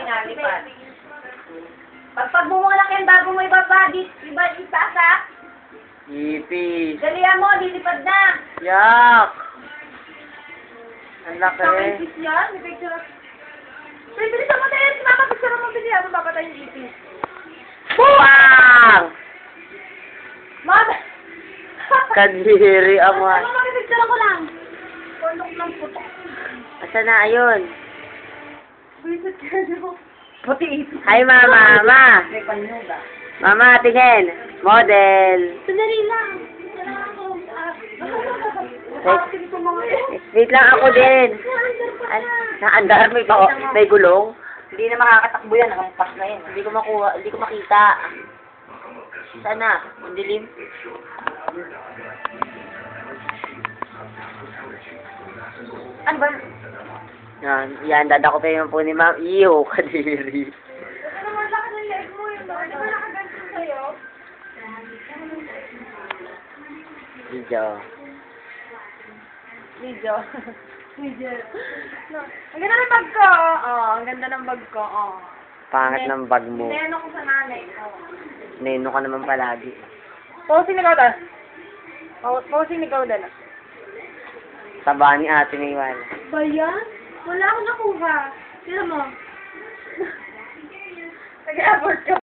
pinalipad. Pag mo malaki ang bago mo ibaba, iba itaas ha. Ipis. Dalihan mo, dilipad na. Yak! Ang laki. Ipis yan, may picture. Wait, bilisan mo tayo. Mama, picture mo bilisan mo, papatay yung ipis. Buwang! Mama! Kadiri ang mga. Mama, may picture ko lang. Pondok ng putok. Asa na, ayun. Visit ka nyo. Puti ipis. Hi, mama. Mama. May panyuga. Mama, tingin. Model. Sandali lang. Wait lang ako din. Naandar, may gulong. Hindi na makakatakbo yan, nakampas na yan. Hindi ko makuha, hindi ko makita. Sana, ang dilim. Ano ba? Yan, dada ko pa yung po ni ma'am. Iyo, kadiri. Ano naman laki ng leg mo yun? Ano ba nakaganto sa'yo? Video. Video. Video. No. Ang ganda ng bag ko. Oh, ang ganda ng bag ko. Oh. Pangit ng bag mo. Neno ko sa nanay ko. Neno ka naman palagi. Posing ni Gauda. Posing ni Gauda na. Taba ni ate may wala. Ba yan? Wala akong nakuha. Sino mo? Nag-effort ka